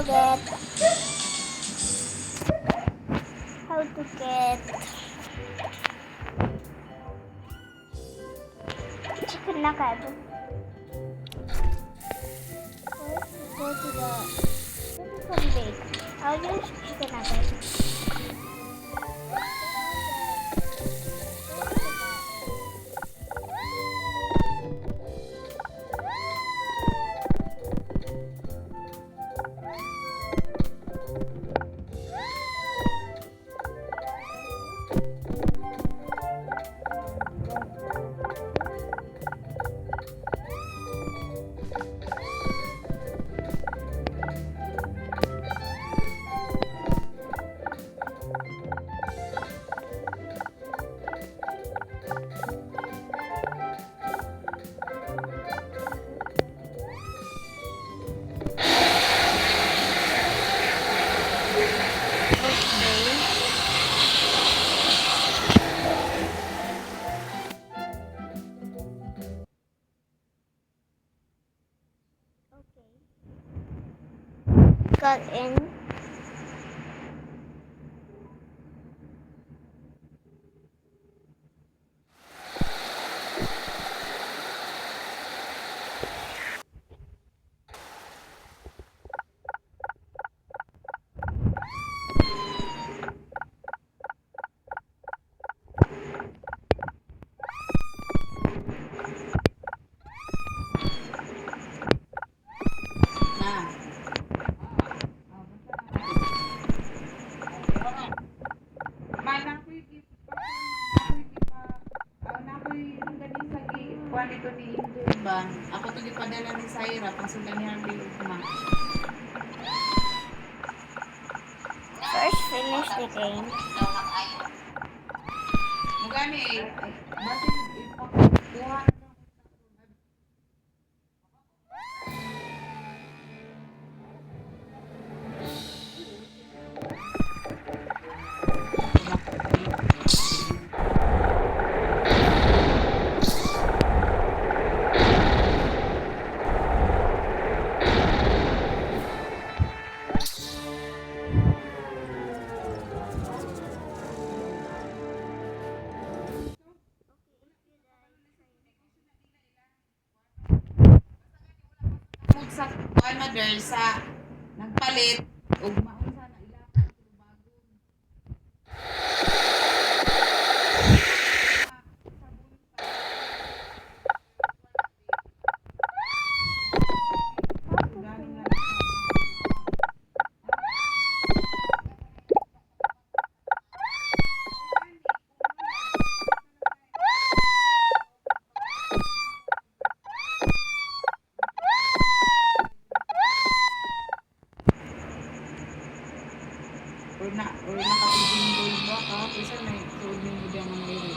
to get chicken nugget. First, go to the bake. I'll use chicken nugget. Got in. Dito ni Bang, ako to gipadala ni Saira pagsundan niya ang ugma. First, finish the game. Mugani basin ipakuha sa kuan mother sa nagpalit ug maunsa na ila bago. Or nakatibing gold ba ka? Isa na ituod mo mo diyan mga ilo.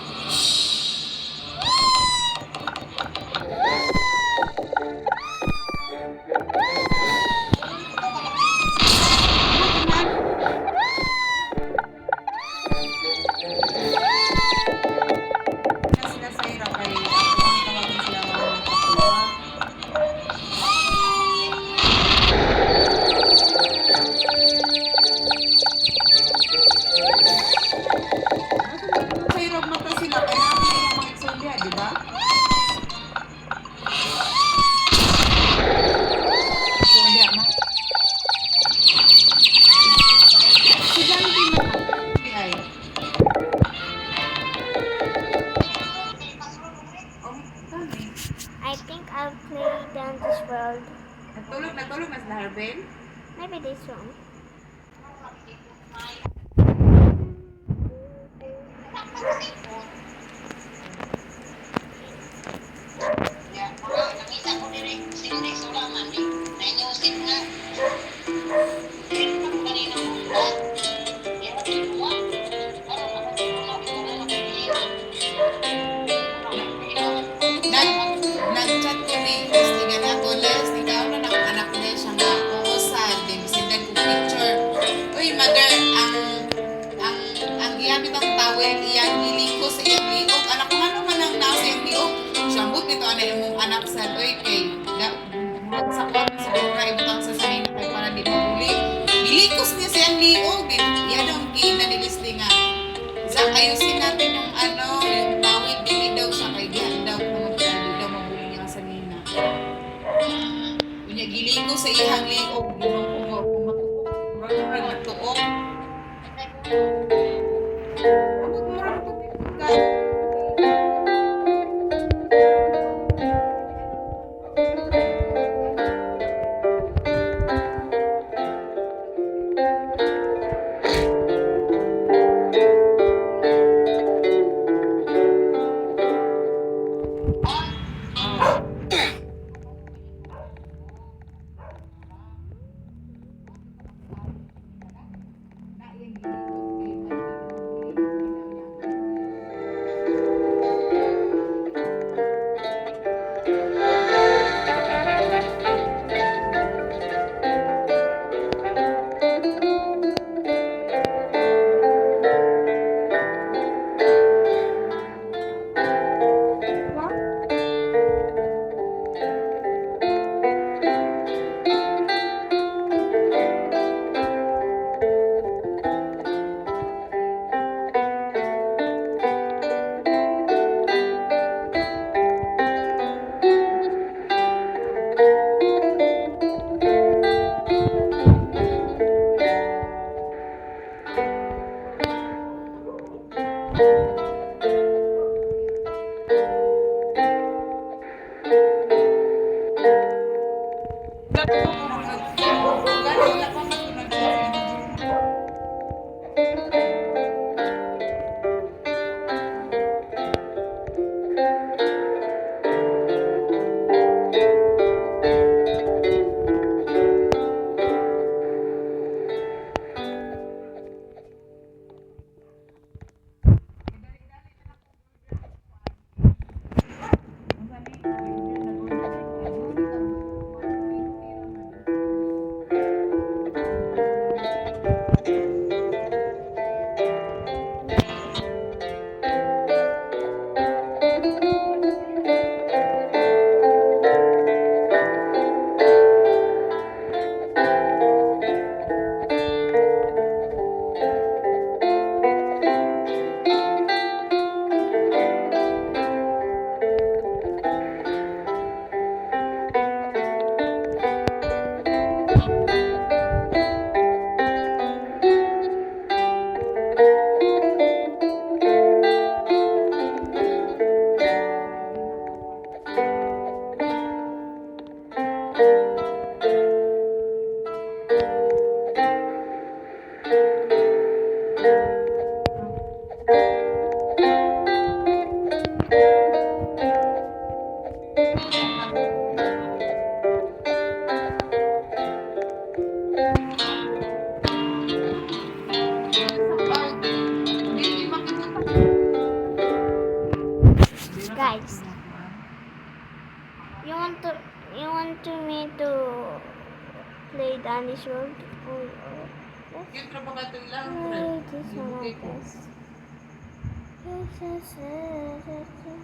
Sila sa ira kay ako ang tawagin sila mga kapwa. Hirap mata sila kaya namin yung mga eksondya, di ba? Eksondya na. Sila hindi mo hindi ay. Oh, dami. I think I'll play down this world. Natulog na sila, Harbin? Maybe this one. Nag-chat ko ni Christy ganito, Les, ikaw na anak niya siya nga, oo, sad, bisindan ko Hindi na Guys. kumakuha. You want to me to play Danish World? Let's Yung trabaho ka ito lang. play this Yung one bukay of ko. this. Yes, yes, yes, yes, yes.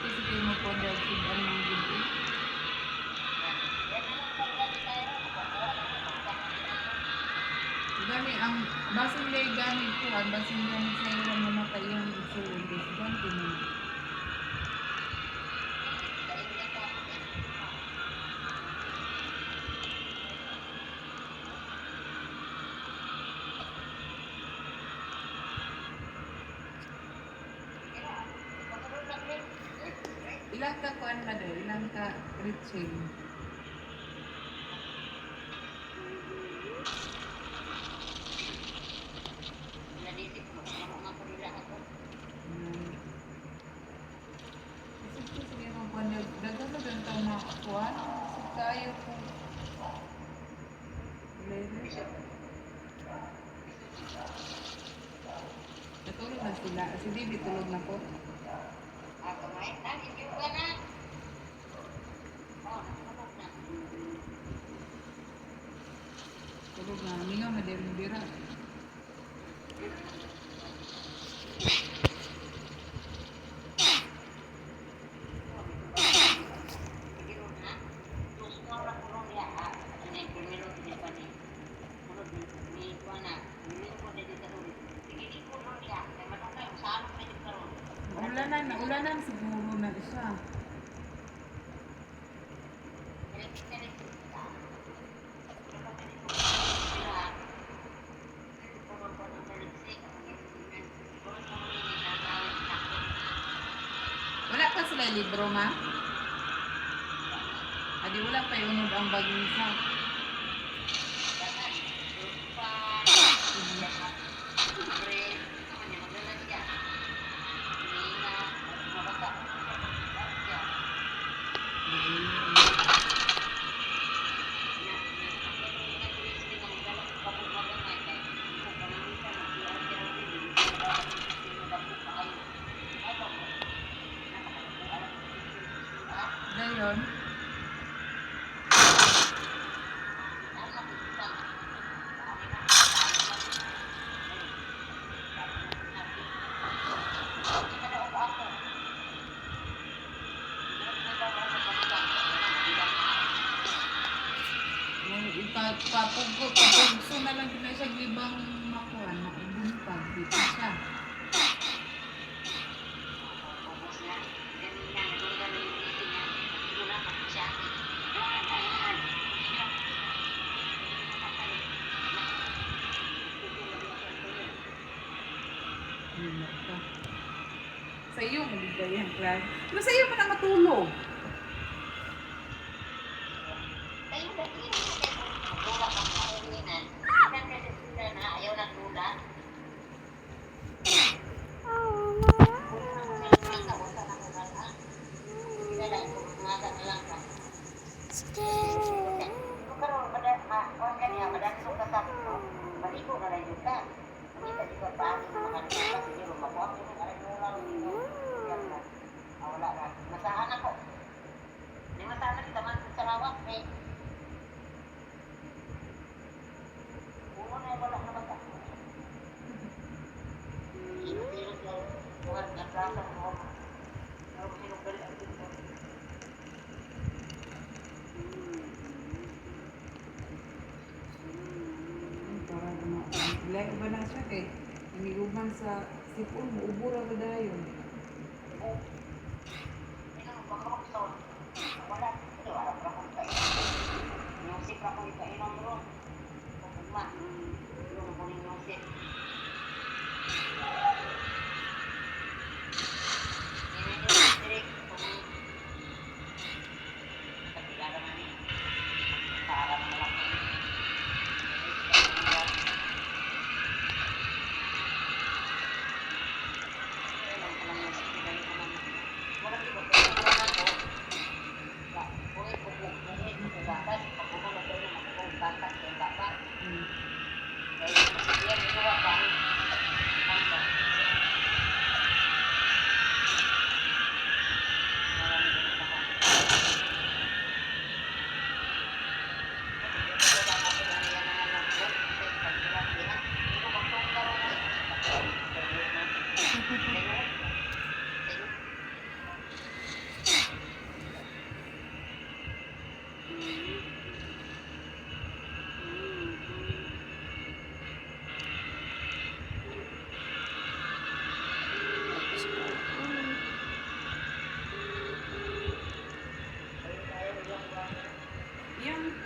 Kasi kayo magpondal kung ano yung gusto. Gani ang basin lay gamit ko, ang basin gamit sa iyo ang mamatay yung isuod. Ganti mo. Ilang ka kuan na do, ilang ka reaching. Sige mo kuan dagan na ganito mga kuan. Sige kayo po. Natulog na sila. Si Bibi tulog na po. Tulog na. Mingaw na din bira. Ulanan siguro na siya. Wala pa sila libro, ma? Adi wala pa iunod ang bagong isa. Dayon. Papugso na lang din siya ibang makuha na ibuntag dito siya. Sa iyo, maligay ang class. Pero sa iyo mo na matulog. Lain ba na siya kay naniguman sa sipon mo ubura ba dayon.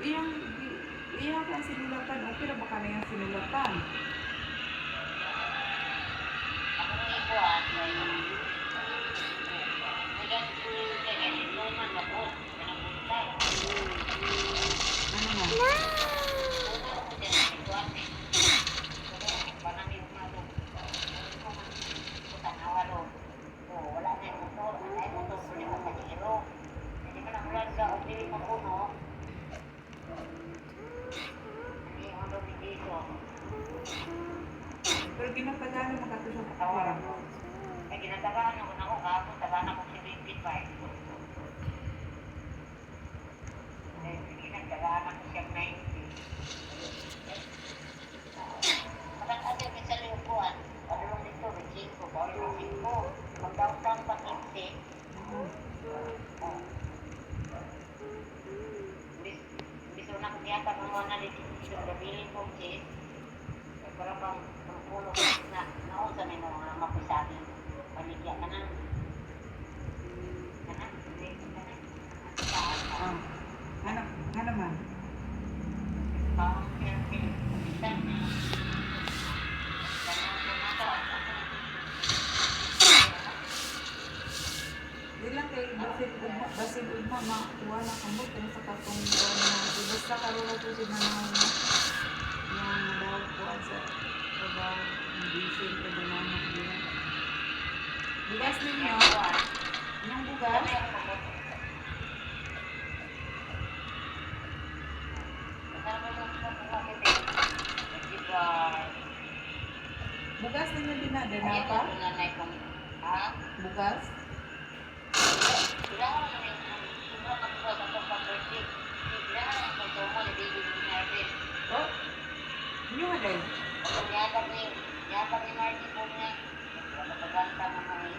Iyang, iyang ang sinulatan. Okay na baka na yung sinulatan. Ano nga? Pero ginapagano makatusok ako. Ay, ginatagaan ako na ako kapon, tagaan ako 75. Eh, ginatagaan ako siyang 90. Pagkakadil ka sa liupuan, padulong dito, regin ko, bawal ng 5. Magdautang pa 15. Biso na kung yata ng mga nalito, gabilin ko, Jis. Para bang pulong na naunsa may mga mapisabi. Paligya ka na. Kana? Hindi ka na. Nga naman. Pang pinag-pisan na. Di lang kay basin ugma makuha na kamot kung sa katong basta karoon na po sila na daw po sa trabaho ng gising o banana nila. Bugas ninyo? Anong bugas? Bugas ninyo din na pa? Bugas? Oh? Inyo nga dahil? Nyatag ni Marty po nga. Napaganta mo mo eh.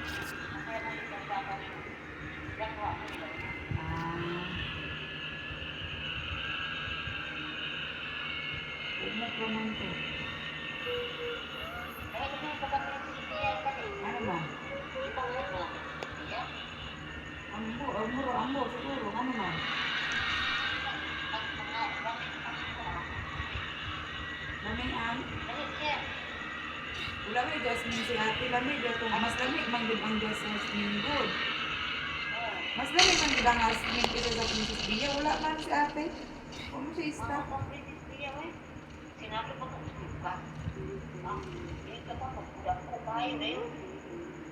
Masaya mo yung pagkaka ni Gagawa mo nila. Huwag mo proman to. Kaya kasi yung pagkakalit si Tia ka rin. Ano ba? Ito mo ito. Tia? Ambo, siguro. Ano ba? Lamian? Wala may Jasmine si ate. Lamig ito. Mas lamig man din ang Jasmine good. Mas lamig man din ang Jasmine kaysa sa Princess Bia. Wala man si ate. Kung mo siya ista. Sinabi ko kung suka. Hindi ka pa magkulang ko kayo na yun.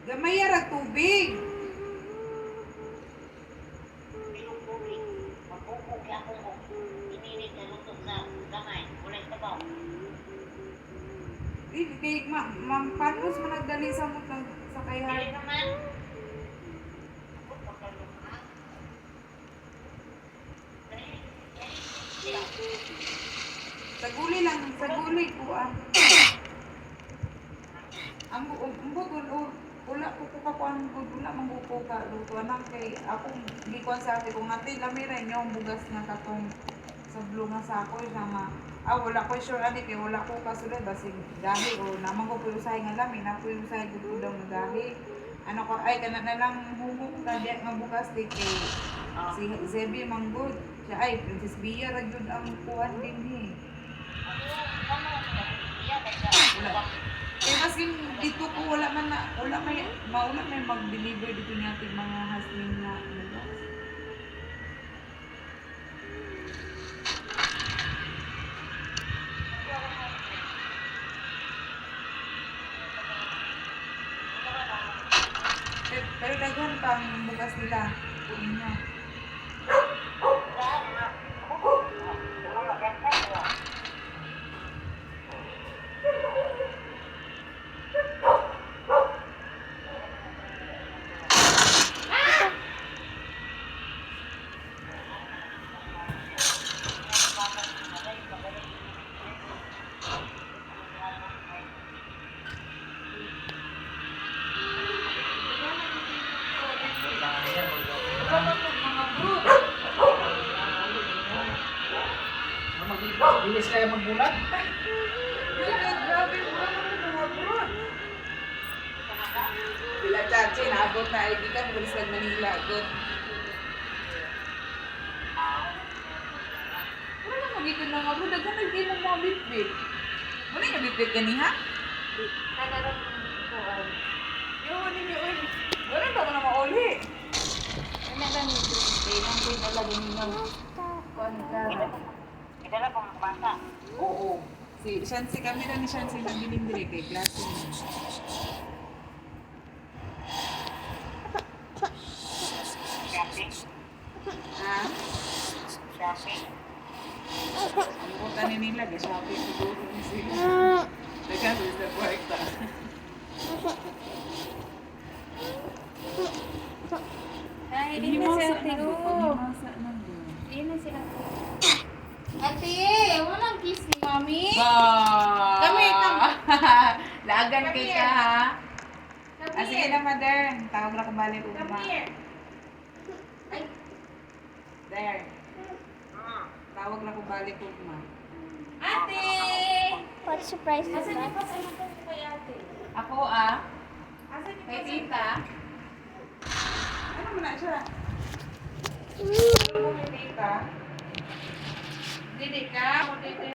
Gamay yarag tubig. Pinupugin. Magpupug ako ko. Ininig na luto sa gamay. Kulay tabaw. Kay panos mo nagdali sa mo sa Hindi kayhan. naman. Ako pagkalungan. Sa guli lang, sa guli ko ang bugod wala ko ko ang bugod wala manggupo ka luto nang kay ako gikuan sa ate kung ate lamira inyo ang bugas nga katong sa blue nga sako sama wala ko sure ani kay wala ko kasulod basig gahi o namang ko usahay nga lami na ko usahay gud daw nga gahi ano ko ay kana na lang humok ka diya nga bugas di kay si Zebi manggod siya ay Princess Bia ra gyud ang kuan din ni kaya kasi dito ko wala may mag-deliver dito niya ating mga husband na bugas. Pero daghan pang bugas nila. Kunin niya. kaya magbulat? Grabe, mura naman mga abroad. Sila chachi, naabot na ay gikan mo sa Manila. Good. Wala na magikan mga abroad. Daghan na mo mga bitbit. Wala yung bitbit ganiha? Nagaroon ko, Yun, yun. Wala na mo na mauli. ano ba nito? Ang pinalagay niyo. Idala pang bata. Oo. Si Shansi, kami na ni Shansi nabiling dire kay klase niya. Shopping. Ha? Shopping. Ang puta ni nila, ga-shopping siguro ni sila. Dagan sa kwarta. Ay, hindi na si ate ko. Pagmasa na doon. Hindi na si ate. Ate, walang kiss ni mami. Kami. Lagan kay ka ha. Come Ah, sige here. na, mother. Tawag na ko balik Come ugma. here. Ay, There. Tawag na ko balik ugma. ate! What surprise is Asan niyo that? pa sa mga ko kay ate? Ako ah. Asan niyo Kay pa sa... tita. Ano mo na siya? Ano mo kay tita? Didi ka? O didi?